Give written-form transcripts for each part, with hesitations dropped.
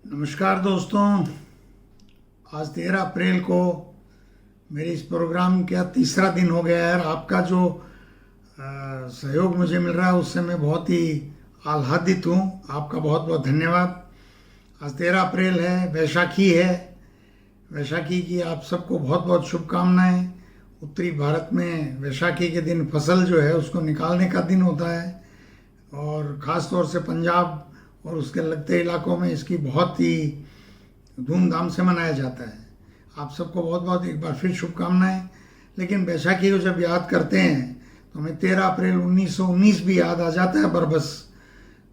नमस्कार दोस्तों। आज 13 अप्रैल को मेरे इस प्रोग्राम का तीसरा दिन हो गया है और आपका जो सहयोग मुझे मिल रहा है उससे मैं बहुत ही आह्लादित हूँ। आपका बहुत बहुत धन्यवाद। आज 13 अप्रैल है, वैशाखी है। वैशाखी की आप सबको बहुत बहुत शुभकामनाएं। उत्तरी भारत में वैशाखी के दिन फसल जो है उसको निकालने का दिन होता है और ख़ास तौर से पंजाब और उसके लगते इलाकों में इसकी बहुत ही धूमधाम से मनाया जाता है। आप सबको बहुत बहुत एक बार फिर शुभकामनाएं। लेकिन वैशाखी को जब याद करते हैं तो हमें 13 अप्रैल 1919 भी याद आ जाता है बरबस,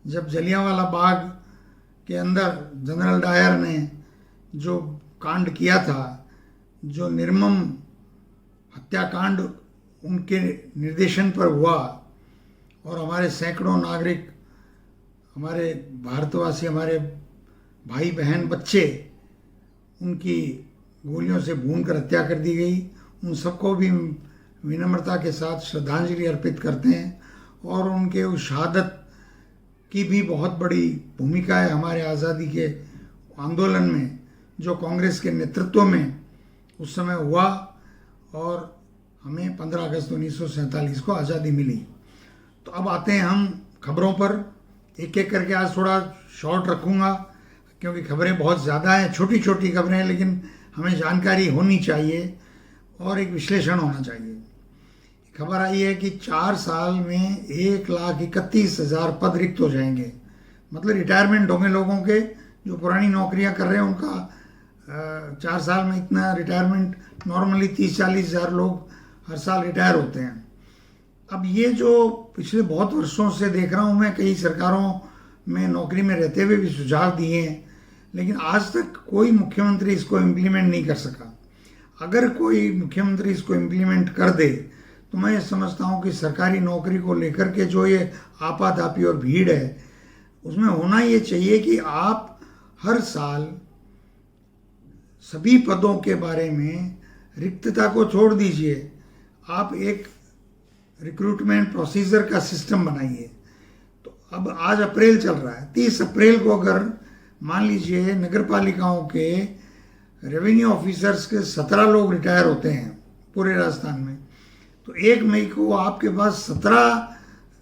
जब जलियांवाला बाग के अंदर जनरल डायर ने जो कांड किया था, जो निर्मम हत्याकांड उनके निर्देशन पर हुआ और हमारे सैकड़ों नागरिक, हमारे भारतवासी, हमारे भाई बहन बच्चे, उनकी गोलियों से भूनकर हत्या कर दी गई। उन सबको भी विनम्रता के साथ श्रद्धांजलि अर्पित करते हैं और उनके उस शहादत की भी बहुत बड़ी भूमिका है हमारे आज़ादी के आंदोलन में, जो कांग्रेस के नेतृत्व में उस समय हुआ और हमें 15 अगस्त 1947 को आज़ादी मिली। तो अब आते हैं हम खबरों पर। एक एक करके आज थोड़ा शॉर्ट रखूँगा क्योंकि खबरें बहुत ज़्यादा हैं, छोटी छोटी खबरें हैं, लेकिन हमें जानकारी होनी चाहिए और एक विश्लेषण होना चाहिए। खबर आई है कि 4 साल में 1,31,000 पद रिक्त हो जाएंगे। मतलब रिटायरमेंट होंगे लोगों के, जो पुरानी नौकरियां कर रहे हैं उनका 4 साल में इतना रिटायरमेंट। नॉर्मली 30-40 हज़ार लोग हर साल रिटायर होते हैं। अब ये जो पिछले बहुत वर्षों से देख रहा हूँ मैं, कई सरकारों में नौकरी में रहते हुए भी सुझाव दिए हैं, लेकिन आज तक कोई मुख्यमंत्री इसको इम्प्लीमेंट नहीं कर सका। अगर कोई मुख्यमंत्री इसको इम्प्लीमेंट कर दे तो मैं समझता हूँ कि सरकारी नौकरी को लेकर के जो ये आपाधापी और भीड़ है, उसमें होना ये चाहिए कि आप हर साल सभी पदों के बारे में रिक्तता को छोड़ दीजिए, आप एक रिक्रूटमेंट प्रोसीजर का सिस्टम बनाइए। तो अब आज अप्रैल चल रहा है, 30 अप्रैल को अगर मान लीजिए नगर पालिकाओं के रेवेन्यू ऑफिसर्स के 17 लोग रिटायर होते हैं पूरे राजस्थान में, तो 1 मई को आपके पास 17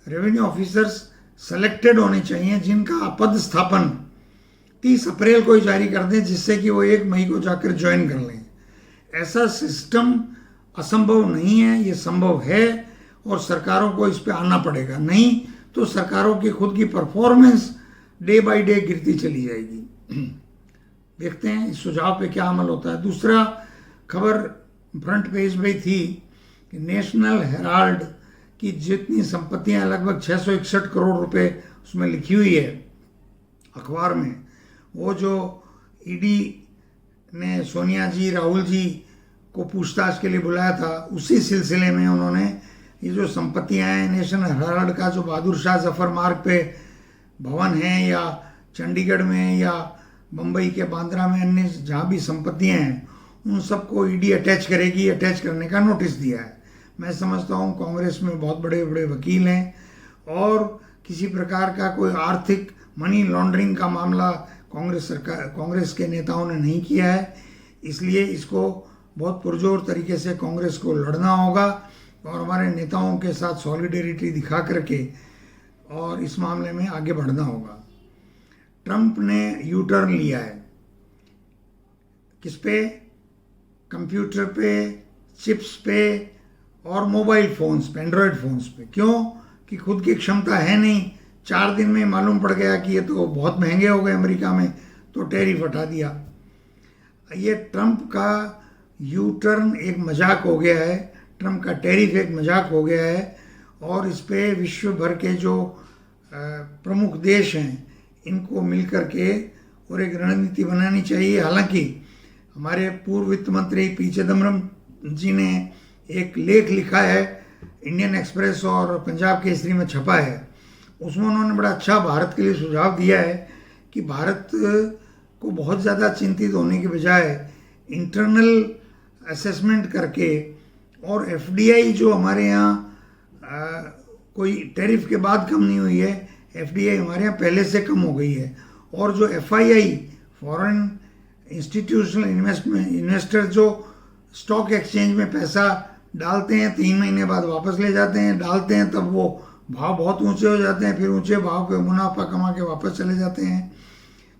रेवेन्यू ऑफिसर्स सेलेक्टेड होने चाहिए जिनका पद स्थापन 30 अप्रैल को ही जारी कर दें, जिससे कि वो 1 मई को जाकर ज्वाइन कर लें। ऐसा सिस्टम असंभव नहीं है, ये संभव है और सरकारों को इस पे आना पड़ेगा, नहीं तो सरकारों की खुद की परफॉर्मेंस डे बाय डे गिरती चली जाएगी। देखते हैं इस सुझाव पे क्या अमल होता है। दूसरा खबर फ्रंट पेज पे थी कि नेशनल हेराल्ड की जितनी संपत्तियां, लगभग 661 करोड़ रुपए उसमें लिखी हुई है अखबार में, वो जो ईडी ने सोनिया जी, राहुल जी को पूछताछ के लिए बुलाया था, उसी सिलसिले में उन्होंने ये जो संपत्तियां हैं नेशनल हेराल्ड का, जो बहादुर शाह जफर मार्ग पे भवन है या चंडीगढ़ में या मुंबई के बांद्रा में अन्य जहाँ भी संपत्तियां हैं, उन सबको ईडी अटैच करेगी। अटैच करने का नोटिस दिया है। मैं समझता हूँ कांग्रेस में बहुत बड़े बड़े वकील हैं और किसी प्रकार का कोई आर्थिक मनी लॉन्ड्रिंग का मामला कांग्रेस के नेताओं ने नहीं किया है, इसलिए इसको बहुत पुरजोर तरीके से कांग्रेस को लड़ना होगा और हमारे नेताओं के साथ सॉलिडेरिटी दिखा करके और इस मामले में आगे बढ़ना होगा। ट्रंप ने यू टर्न लिया है। किस पे? कंप्यूटर पे, चिप्स पे और मोबाइल फोन्स पे, एंड्रॉयड फोन्स पे। क्यों? कि खुद की क्षमता है नहीं। 4 दिन में मालूम पड़ गया कि ये तो बहुत महंगे हो गए अमेरिका में, तो टैरिफ हटा दिया। ये ट्रंप का यू टर्न एक मजाक हो गया है, ट्रंप का टैरिफ एक मजाक हो गया है और इस पे विश्व भर के जो प्रमुख देश हैं इनको मिल कर के और एक रणनीति बनानी चाहिए। हालांकि हमारे पूर्व वित्त मंत्री पी चिदम्बरम जी ने एक लेख लिखा है, इंडियन एक्सप्रेस और पंजाब केसरी में छपा है, उसमें उन्होंने बड़ा अच्छा भारत के लिए सुझाव दिया है कि भारत को बहुत ज़्यादा चिंतित होने के बजाय इंटरनल असेसमेंट करके और एफडीआई जो हमारे यहाँ कोई टैरिफ के बाद कम नहीं हुई है, एफडीआई हमारे यहाँ पहले से कम हो गई है और जो एफआईआई फॉरेन इंस्टीट्यूशनल इन्वेस्टर जो स्टॉक एक्सचेंज में पैसा डालते हैं, 3 महीने बाद वापस ले जाते हैं, डालते हैं तब वो भाव बहुत ऊंचे हो जाते हैं, फिर ऊंचे भाव पे मुनाफा कमा के वापस चले जाते हैं।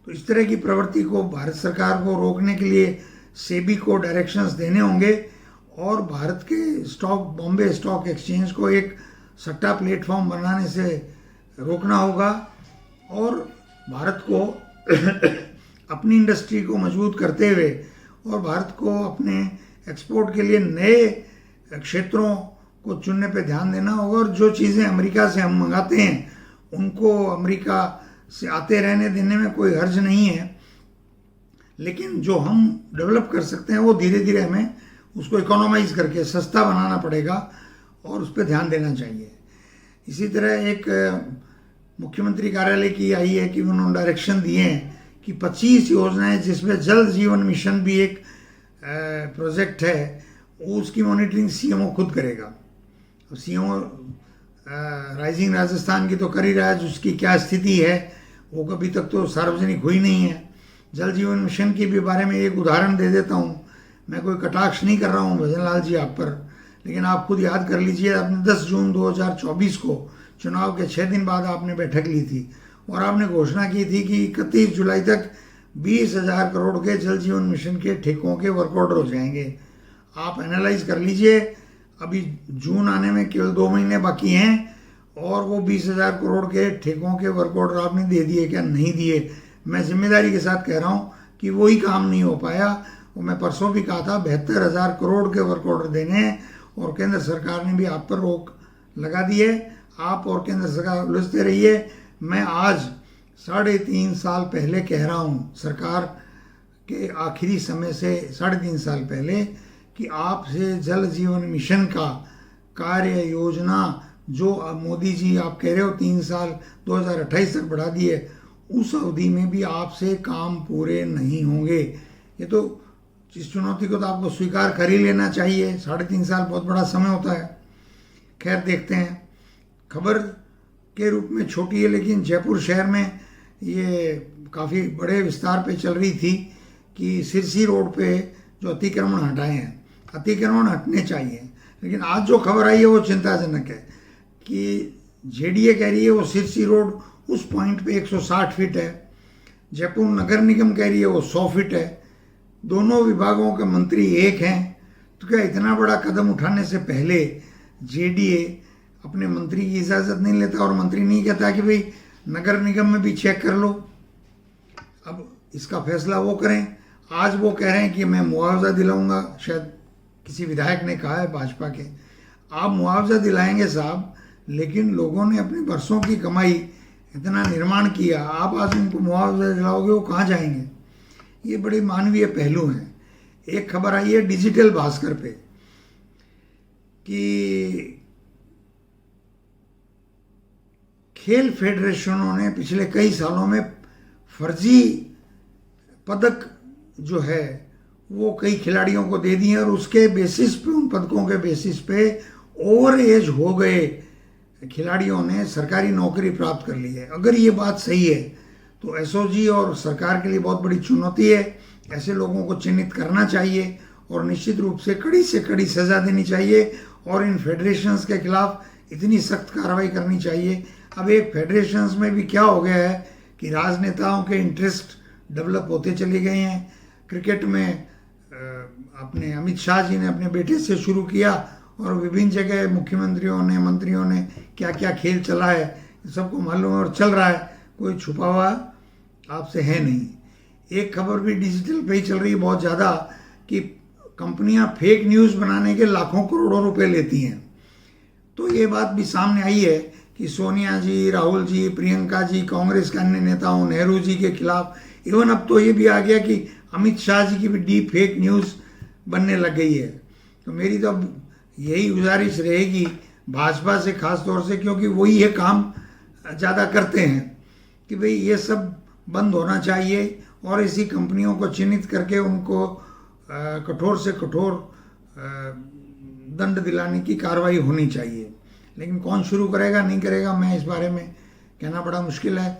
तो इस तरह की प्रवृत्ति को भारत सरकार को रोकने के लिए सेबी को डायरेक्शंस देने होंगे और भारत के बॉम्बे स्टॉक एक्सचेंज को एक सट्टा प्लेटफॉर्म बनाने से रोकना होगा और भारत को अपनी इंडस्ट्री को मजबूत करते हुए और भारत को अपने एक्सपोर्ट के लिए नए क्षेत्रों को चुनने पे ध्यान देना होगा। और जो चीज़ें अमेरिका से हम मंगाते हैं उनको अमेरिका से आते रहने देने में कोई हर्ज नहीं है, लेकिन जो हम डेवलप कर सकते हैं वो धीरे धीरे हमें उसको इकोनॉमाइज करके सस्ता बनाना पड़ेगा और उस पर ध्यान देना चाहिए। इसी तरह एक मुख्यमंत्री कार्यालय की आई है कि उन्होंने डायरेक्शन दिए हैं कि 25 योजनाएं जिसमें जल जीवन मिशन भी एक प्रोजेक्ट है, उसकी मॉनिटरिंग सीएमओ खुद करेगा। सीएमओ राइजिंग राजस्थान की तो कर ही रहा है, उसकी क्या स्थिति है वो कभी तक तो सार्वजनिक हुई नहीं है। जल जीवन मिशन के भी बारे में एक उदाहरण दे देता हूँ, मैं कोई कटाक्ष नहीं कर रहा हूँ भजन लाल जी आप पर, लेकिन आप खुद याद कर लीजिए, आपने 10 जून 2024 को चुनाव के 6 दिन बाद आपने बैठक ली थी और आपने घोषणा की थी कि 31 जुलाई तक 20,000 करोड़ के जल जीवन मिशन के ठेकों के वर्क ऑर्डर हो जाएंगे। आप एनालाइज कर लीजिए, अभी जून आने में केवल 2 महीने बाकी हैं और वो 20,000 करोड़ के ठेकों के वर्क ऑर्डर आपने दे दिए क्या नहीं दिए। मैं जिम्मेदारी के साथ कह रहा हूँ कि वही काम नहीं हो पाया। और मैं परसों भी कहा था 72,000 करोड़ के वर्क ऑर्डर देने हैं और केंद्र सरकार ने भी आप पर रोक लगा दी है। आप और केंद्र सरकार उलझते रहिए। मैं आज 3.5 साल पहले कह रहा हूँ, सरकार के आखिरी समय से 3.5 साल पहले, कि आपसे जल जीवन मिशन का कार्य योजना जो मोदी जी आप कह रहे हो 3 साल 2028 तक बढ़ा दिए, उस अवधि में भी आपसे काम पूरे नहीं होंगे। ये तो इस चुनौती को तो आपको स्वीकार कर ही लेना चाहिए। 3.5 साल बहुत बड़ा समय होता है। खैर देखते हैं। खबर के रूप में छोटी है लेकिन जयपुर शहर में ये काफ़ी बड़े विस्तार पे चल रही थी कि सिरसी रोड पे जो अतिक्रमण हटाए हैं, अतिक्रमण हटने चाहिए, लेकिन आज जो खबर आई है वो चिंताजनक है कि जेडीए कह रही है वो सिरसी रोड उस पॉइंट पे 160 फीट है, जयपुर नगर निगम कह रही है वो 100 फीट है। दोनों विभागों के मंत्री एक हैं, तो क्या इतना बड़ा कदम उठाने से पहले जेडीए अपने मंत्री की इजाज़त नहीं लेता और मंत्री नहीं कहता कि भाई नगर निगम में भी चेक कर लो, अब इसका फैसला वो करें। आज वो कह रहे हैं कि मैं मुआवजा दिलाऊंगा, शायद किसी विधायक ने कहा है भाजपा के, आप मुआवजा दिलाएंगे साहब, लेकिन लोगों ने अपनी बरसों की कमाई इतना निर्माण किया, आप आज उनको मुआवजा दिलाओगे, वो कहाँ जाएंगे। ये बड़े मानवीय पहलू हैं। एक खबर आई है डिजिटल भास्कर पे कि खेल फेडरेशनों ने पिछले कई सालों में फर्जी पदक जो है वो कई खिलाड़ियों को दे दिए और उसके बेसिस पे, उन पदकों के बेसिस पे ओवर एज हो गए खिलाड़ियों ने सरकारी नौकरी प्राप्त कर ली है। अगर ये बात सही है तो एसओजी और सरकार के लिए बहुत बड़ी चुनौती है। ऐसे लोगों को चिन्हित करना चाहिए और निश्चित रूप से कड़ी सज़ा देनी चाहिए और इन फेडरेशंस के खिलाफ इतनी सख्त कार्रवाई करनी चाहिए। अब एक फेडरेशंस में भी क्या हो गया है कि राजनेताओं के इंटरेस्ट डेवलप होते चले गए हैं। क्रिकेट में अपने अमित शाह जी ने अपने बेटे से शुरू किया और विभिन्न जगह मुख्यमंत्रियों ने, मंत्रियों ने क्या क्या खेल चला है सबको मालूम है और चल रहा है, कोई छुपा हुआ आपसे है नहीं। एक खबर भी डिजिटल पे ही चल रही है बहुत ज़्यादा कि कंपनियां फेक न्यूज़ बनाने के लाखों करोड़ों रुपए लेती हैं। तो ये बात भी सामने आई है कि सोनिया जी, राहुल जी, प्रियंका जी, कांग्रेस के अन्य नेताओं, नेहरू जी के खिलाफ, इवन अब तो ये भी आ गया कि अमित शाह जी की भी डीप फेक न्यूज़ बनने लग गई है। तो मेरी तो अब यही गुजारिश रहेगी भाजपा से, खास तौर से क्योंकि वही ये काम ज़्यादा करते हैं, कि भाई ये सब बंद होना चाहिए और ऐसी कंपनियों को चिन्हित करके उनको कठोर से कठोर दंड दिलाने की कार्रवाई होनी चाहिए। लेकिन कौन शुरू करेगा नहीं करेगा, मैं इस बारे में कहना बड़ा मुश्किल है।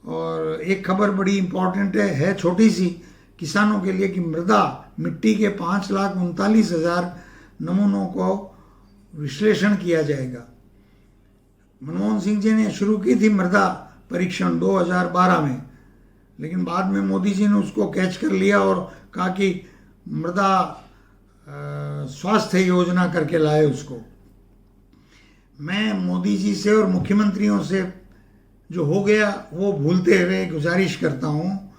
और एक खबर बड़ी इम्पोर्टेंट है छोटी सी किसानों के लिए कि मृदा मिट्टी के 5,39,000 नमूनों को विश्लेषण किया जाएगा। मनमोहन सिंह जी ने शुरू की थी मृदा परीक्षण 2012 में, लेकिन बाद में मोदी जी ने उसको कैच कर लिया और कहा कि मृदा स्वास्थ्य योजना करके लाए उसको। मैं मोदी जी से और मुख्यमंत्रियों से जो हो गया वो भूलते हुए गुजारिश करता हूँ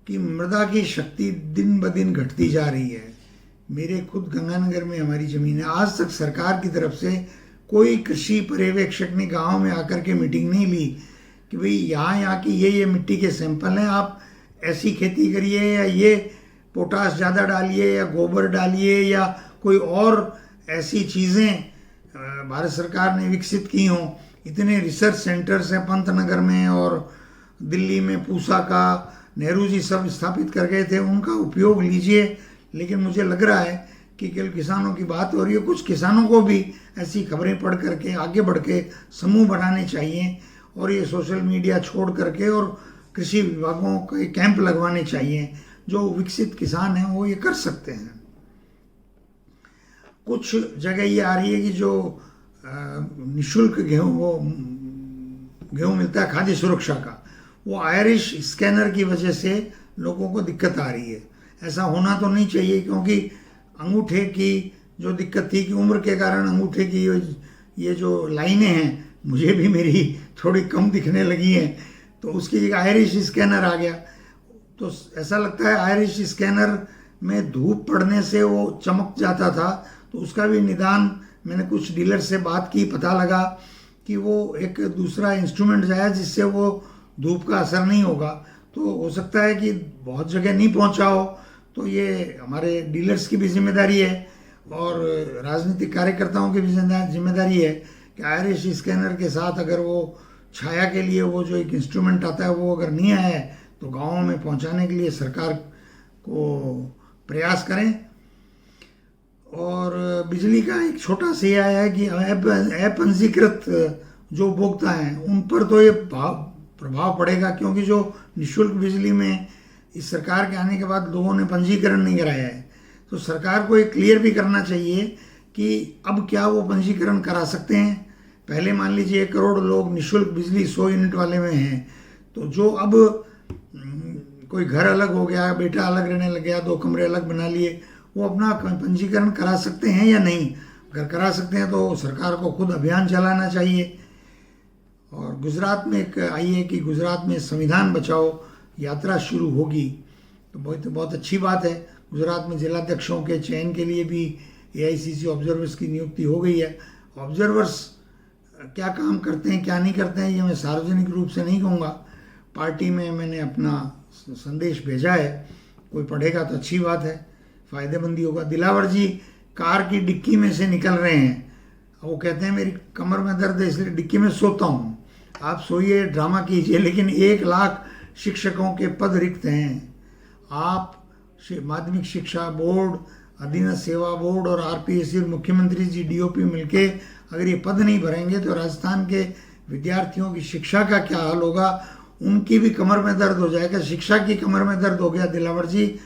कि मृदा की शक्ति दिन ब दिन घटती जा रही है। मेरे खुद गंगानगर में हमारी ज़मीन है, आज तक सरकार की तरफ से कोई कृषि पर्यवेक्षक ने गांव में आकर के मीटिंग नहीं ली कि भाई यहाँ की ये मिट्टी के सैंपल हैं, आप ऐसी खेती करिए या ये पोटाश ज़्यादा डालिए या गोबर डालिए या कोई और ऐसी चीज़ें भारत सरकार ने विकसित की हों। इतने रिसर्च सेंटर्स हैं पंतनगर में और दिल्ली में पूसा का, नेहरू जी सब स्थापित कर गए थे, उनका उपयोग लीजिए। लेकिन मुझे लग रहा है कि केवल किसानों की बात हो रही है, कुछ किसानों को भी ऐसी खबरें पढ़ करके आगे बढ़ के समूह बनाने चाहिए और ये सोशल मीडिया छोड़ करके और कृषि विभागों के कैंप लगवाने चाहिए। जो विकसित किसान हैं वो ये कर सकते हैं। कुछ जगह ये आ रही है कि जो निःशुल्क गेहूँ मिलता है खाद्य सुरक्षा का, वो आयरिश स्कैनर की वजह से लोगों को दिक्कत आ रही है। ऐसा होना तो नहीं चाहिए, क्योंकि अंगूठे की जो दिक्कत थी कि उम्र के कारण अंगूठे की ये जो लाइनें हैं मुझे भी मेरी थोड़ी कम दिखने लगी हैं, तो उसकी जगह आयरिश स्कैनर आ गया। तो ऐसा लगता है आयरिश स्कैनर में धूप पड़ने से वो चमक जाता था, तो उसका भी निदान मैंने कुछ डीलर से बात की, पता लगा कि वो एक दूसरा इंस्ट्रूमेंट जाया जिससे वो धूप का असर नहीं होगा। तो हो सकता है कि बहुत जगह नहीं पहुंचा हो, तो ये हमारे डीलर्स की भी जिम्मेदारी है और राजनीतिक कार्यकर्ताओं की भी जिम्मेदारी है कि आयरिश स्कैनर के साथ अगर वो छाया के लिए वो जो एक इंस्ट्रूमेंट आता है वो अगर नहीं आया है तो गाँवों में पहुंचाने के लिए सरकार को प्रयास करें। और बिजली का एक छोटा सा यह आया है कि अपंजीकृत जो उपभोक्ता हैं उन पर तो ये प्रभाव पड़ेगा, क्योंकि जो निःशुल्क बिजली में इस सरकार के आने के बाद लोगों ने पंजीकरण नहीं कराया है। तो सरकार को ये क्लियर भी करना चाहिए कि अब क्या वो पंजीकरण करा सकते हैं। पहले मान लीजिए 1 करोड़ लोग निःशुल्क बिजली 100 यूनिट वाले में हैं, तो जो अब कोई घर अलग हो गया, बेटा अलग रहने लग गया, 2 कमरे अलग बना लिए, वो अपना पंजीकरण करा सकते हैं या नहीं। अगर करा सकते हैं तो सरकार को खुद अभियान चलाना चाहिए। और गुजरात में एक आई है कि गुजरात में संविधान बचाओ यात्रा शुरू होगी, तो बहुत अच्छी बात है। गुजरात में जिलाध्यक्षों के चयन के लिए भी AICC ऑब्जर्वर्स की नियुक्ति हो गई है। ऑब्जर्वर्स क्या काम करते हैं क्या नहीं करते हैं ये मैं सार्वजनिक रूप से नहीं कहूँगा, पार्टी में मैंने अपना संदेश भेजा है, कोई पढ़ेगा तो अच्छी बात है, फ़ायदेमंदी होगा। दिलावर जी कार की डिक्की में से निकल रहे हैं, वो कहते हैं मेरी कमर में दर्द है इसलिए डिक्की में सोता हूँ। आप सोइए, ड्रामा कीजिए, लेकिन 1 लाख शिक्षकों के पद रिक्त हैं। आप माध्यमिक शिक्षा बोर्ड, अधीनस्थ सेवा बोर्ड और RPSC मुख्यमंत्री जी DOP मिलके अगर ये पद नहीं भरेंगे तो राजस्थान के विद्यार्थियों की शिक्षा का क्या हाल होगा। उनकी भी कमर में दर्द हो जाएगा। शिक्षा की कमर में दर्द हो गया दिलावर जी,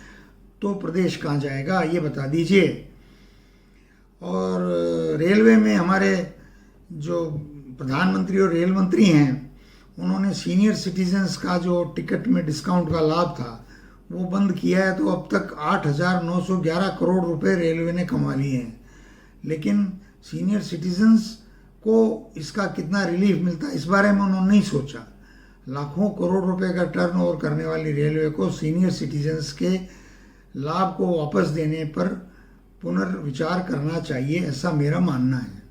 तो प्रदेश कहाँ जाएगा ये बता दीजिए। और रेलवे में हमारे जो प्रधानमंत्री और रेल मंत्री हैं उन्होंने सीनियर सिटीजन्स का जो टिकट में डिस्काउंट का लाभ था वो बंद किया है, तो अब तक 8,911 करोड़ रुपए रेलवे ने कमा लिए हैं। लेकिन सीनियर सिटीजन्स को इसका कितना रिलीफ मिलता है इस बारे में उन्होंने नहीं सोचा। लाखों करोड़ रुपए का टर्नओवर करने वाली रेलवे को सीनियर सिटीजन्स के लाभ को वापस देने पर पुनर्विचार करना चाहिए, ऐसा मेरा मानना है।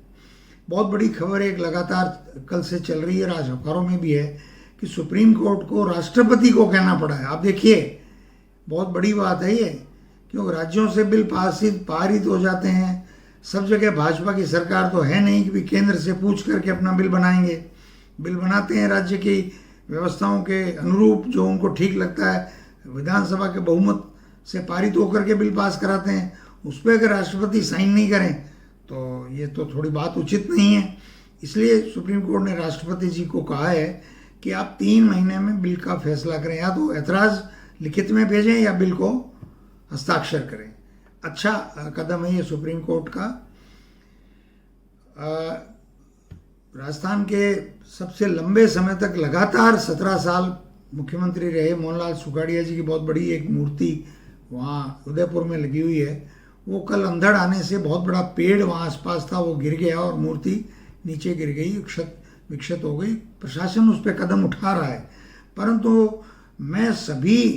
बहुत बड़ी खबर एक लगातार कल से चल रही है, आज अखबारों में भी है कि सुप्रीम कोर्ट को राष्ट्रपति को कहना पड़ा है। आप देखिए बहुत बड़ी बात है ये, क्योंकि राज्यों से बिल पारित हो जाते हैं। सब जगह भाजपा की सरकार तो है नहीं कि भी केंद्र से पूछ करके अपना बिल बनाएंगे। बिल बनाते हैं राज्य की व्यवस्थाओं के अनुरूप, जो उनको ठीक लगता है, विधानसभा के बहुमत से पारित होकर के बिल पास कराते हैं। उस पर अगर राष्ट्रपति साइन नहीं करें तो ये तो थोड़ी बात उचित नहीं है। इसलिए सुप्रीम कोर्ट ने राष्ट्रपति जी को कहा है कि आप 3 महीने में बिल का फैसला करें, या तो ऐतराज़ लिखित में भेजें या बिल को हस्ताक्षर करें। अच्छा कदम है ये सुप्रीम कोर्ट का। राजस्थान के सबसे लंबे समय तक लगातार 17 साल मुख्यमंत्री रहे मोहनलाल सुखाड़िया जी की बहुत बड़ी एक मूर्ति वहाँ उदयपुर में लगी हुई है। वो कल अंधड़ आने से बहुत बड़ा पेड़ वहाँ आसपास था, वो गिर गया और मूर्ति नीचे गिर गई, क्षत विक्षत हो गई। प्रशासन उस पर कदम उठा रहा है, परंतु मैं सभी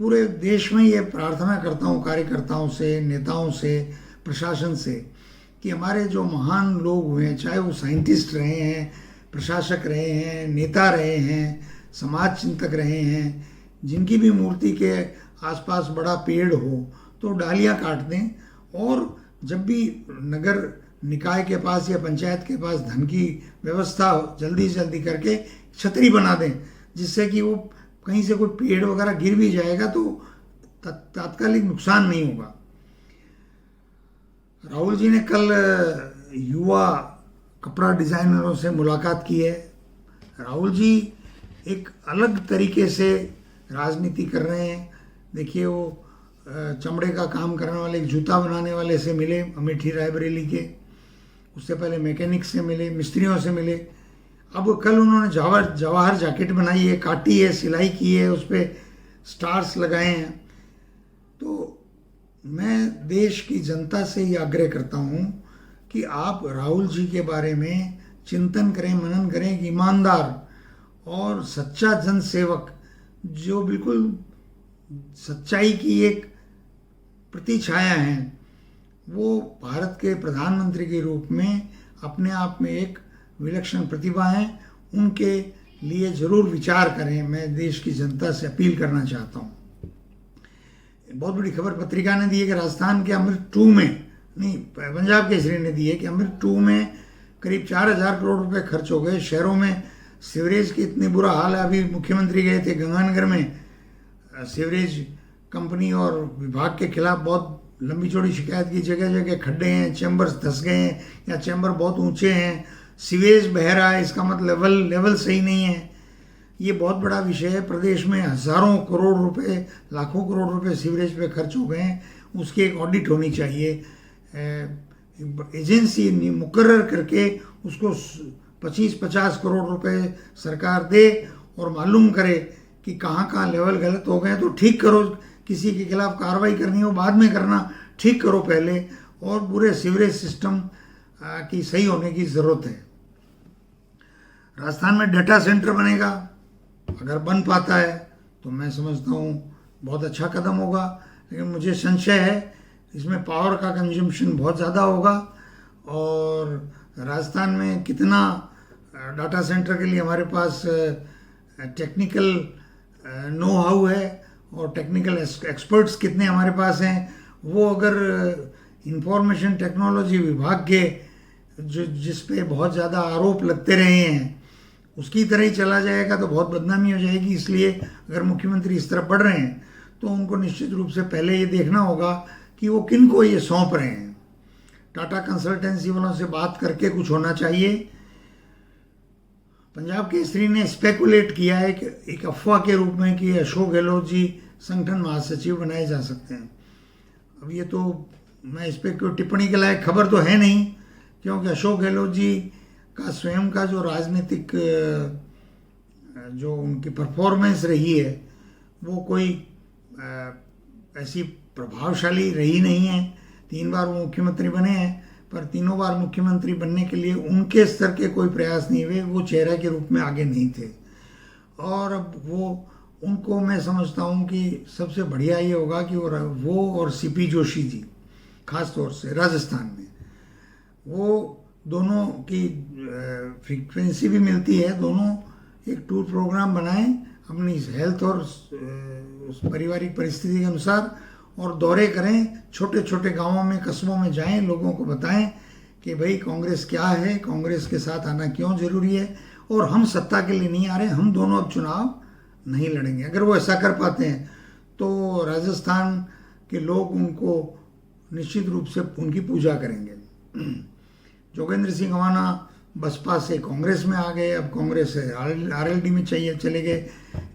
पूरे देश में ये प्रार्थना करता हूँ, कार्यकर्ताओं से, नेताओं से, प्रशासन से, कि हमारे जो महान लोग हुए हैं, चाहे वो साइंटिस्ट रहे हैं, प्रशासक रहे हैं, नेता रहे हैं, समाज चिंतक रहे हैं, जिनकी भी मूर्ति के आसपास बड़ा पेड़ हो तो डालियां काट दें, और जब भी नगर निकाय के पास या पंचायत के पास धन की व्यवस्था हो जल्दी से जल्दी करके छतरी बना दें, जिससे कि वो कहीं से कोई पेड़ वगैरह गिर भी जाएगा तो तात्कालिक नुकसान नहीं होगा। राहुल जी ने कल युवा कपड़ा डिज़ाइनरों से मुलाकात की है। राहुल जी एक अलग तरीके से राजनीति कर रहे हैं। देखिए, वो चमड़े का काम करने वाले, एक जूता बनाने वाले से मिले अमेठी रायबरेली के, उससे पहले मैकेनिक से मिले, मिस्त्रियों से मिले। अब कल उन्होंने जवाहर जैकेट बनाई है, काटी है, सिलाई की है, उस पर स्टार्स लगाए हैं। तो मैं देश की जनता से ये आग्रह करता हूँ कि आप राहुल जी के बारे में चिंतन करें, मनन करें। एक ईमानदार और सच्चा जनसेवक, जो बिल्कुल सच्चाई की एक प्रतिछाया हैं, वो भारत के प्रधानमंत्री के रूप में अपने आप में एक विलक्षण प्रतिभा हैं। उनके लिए ज़रूर विचार करें, मैं देश की जनता से अपील करना चाहता हूँ। बहुत बड़ी खबर पत्रिका ने दी है कि राजस्थान के अमृत 2 में, नहीं पंजाब केसरी ने दी है कि अमृत 2 में करीब 4000 करोड़ रुपए खर्च हो गए। शहरों में सीवरेज की इतनी बुरा हाल है। अभी मुख्यमंत्री गए थे गंगानगर में, सीवरेज कंपनी और विभाग के खिलाफ बहुत लंबी चौड़ी शिकायत की। जगह जगह खड्डे हैं, चैम्बर्स धंस गए हैं या चैम्बर बहुत ऊंचे हैं, सीवेज बह रहा है, इसका मतलब लेवल सही नहीं है। ये बहुत बड़ा विषय है। प्रदेश में हज़ारों करोड़ रुपए, लाखों करोड़ रुपए सीवरेज पे खर्च हो गए हैं। उसकी एक ऑडिट होनी चाहिए। एजेंसी मुकर्रर करके उसको 25-50 करोड़ रुपए सरकार दे और मालूम करे कि कहाँ कहाँ लेवल गलत हो गए, तो ठीक करो। किसी के खिलाफ कार्रवाई करनी हो बाद में करना, ठीक करो पहले। और पूरे सीवरेज सिस्टम की सही होने की ज़रूरत है। राजस्थान में डाटा सेंटर बनेगा, अगर बन पाता है तो मैं समझता हूँ बहुत अच्छा कदम होगा, लेकिन मुझे संशय है इसमें पावर का कंजम्पशन बहुत ज़्यादा होगा। और राजस्थान में कितना डाटा सेंटर के लिए हमारे पास टेक्निकल नो हाउ है और टेक्निकल एक्सपर्ट्स कितने हमारे पास हैं, वो अगर इंफॉर्मेशन टेक्नोलॉजी विभाग के जिस पे बहुत ज़्यादा आरोप लगते रहे हैं उसकी तरह ही चला जाएगा तो बहुत बदनामी हो जाएगी। इसलिए अगर मुख्यमंत्री इस तरफ बढ़ रहे हैं तो उनको निश्चित रूप से पहले ये देखना होगा कि वो किन को ये सौंप रहे हैं। टाटा कंसल्टेंसी वालों से बात करके कुछ होना चाहिए। पंजाब केसरी ने स्पेकुलेट किया है कि एक अफवाह के रूप में कि अशोक गहलोत जी संगठन महासचिव बनाए जा सकते हैं। अब ये तो मैं इस पर कोई टिप्पणी के लायक खबर तो है नहीं, क्योंकि अशोक गहलोत जी का स्वयं का जो राजनीतिक जो उनकी परफॉर्मेंस रही है वो कोई ऐसी प्रभावशाली रही नहीं है। 3 बार वो मुख्यमंत्री बने हैं, पर तीनों बार मुख्यमंत्री बनने के लिए उनके स्तर के कोई प्रयास नहीं हुए, वो चेहरा के रूप में आगे नहीं थे। और अब वो उनको मैं समझता हूँ कि सबसे बढ़िया ये होगा कि वो और सीपी जोशी जी खास तौर से राजस्थान में, वो दोनों की फ्रीक्वेंसी भी मिलती है, दोनों एक टूर प्रोग्राम बनाएं अपनी हेल्थ और उस पारिवारिक परिस्थिति के अनुसार और दौरे करें। छोटे छोटे गांवों में, कस्बों में जाएं, लोगों को बताएं कि भाई कांग्रेस क्या है, कांग्रेस के साथ आना क्यों ज़रूरी है, और हम सत्ता के लिए नहीं आ रहे, हम दोनों अब चुनाव नहीं लड़ेंगे। अगर वो ऐसा कर पाते हैं तो राजस्थान के लोग उनको निश्चित रूप से उनकी पूजा करेंगे। जोगेंद्र सिंह अवाना बसपा से कांग्रेस में आ गए, अब कांग्रेस से आरएलडी में चले गए।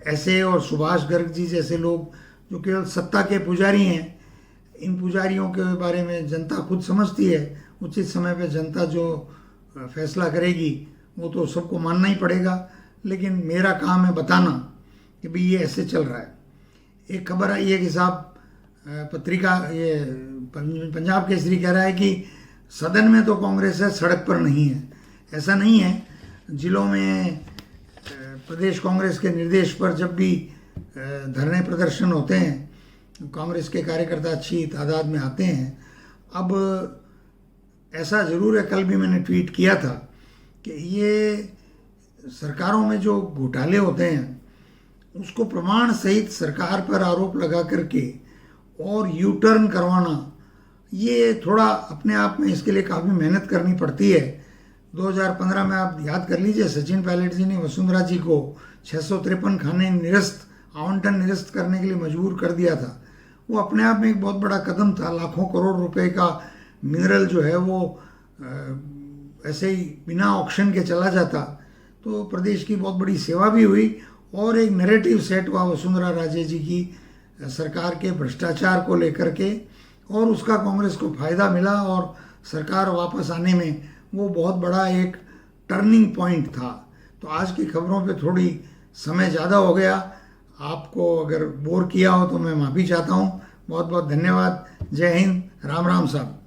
ऐसे और सुभाष गर्ग जी जैसे लोग जो केवल सत्ता के पुजारी हैं, इन पुजारियों के बारे में जनता खुद समझती है। उचित समय पे जनता जो फैसला करेगी वो तो सबको मानना ही पड़ेगा, लेकिन मेरा काम है बताना कि भाई ये ऐसे चल रहा है। एक खबर आई है कि साहब पत्रिका ये पंजाब केसरी कह रहा है कि सदन में तो कांग्रेस है, सड़क पर नहीं है। ऐसा नहीं है। जिलों में प्रदेश कांग्रेस के निर्देश पर जब भी धरने प्रदर्शन होते हैं, कांग्रेस के कार्यकर्ता अच्छी तादाद में आते हैं। अब ऐसा ज़रूर है, कल भी मैंने ट्वीट किया था कि ये सरकारों में जो घोटाले होते हैं उसको प्रमाण सहित सरकार पर आरोप लगा करके और यू टर्न करवाना, ये थोड़ा अपने आप में इसके लिए काफ़ी मेहनत करनी पड़ती है। 2015 में आप याद कर लीजिए, सचिन पायलट जी ने वसुंधरा जी को 653 खाने निरस्त आवंटन निरस्त करने के लिए मजबूर कर दिया था। वो अपने आप में एक बहुत बड़ा कदम था। लाखों करोड़ रुपए का मिनरल जो है वो ऐसे ही बिना ऑक्शन के चला जाता, तो प्रदेश की बहुत बड़ी सेवा भी हुई और एक नैरेटिव सेट हुआ वसुंधरा राजे जी की सरकार के भ्रष्टाचार को लेकर के, और उसका कांग्रेस को फायदा मिला और सरकार वापस आने में वो बहुत बड़ा एक टर्निंग पॉइंट था। तो आज की खबरों पे थोड़ी समय ज़्यादा हो गया, आपको अगर बोर किया हो तो मैं माफ़ी चाहता हूँ। बहुत बहुत धन्यवाद। जय हिंद, राम राम साहब।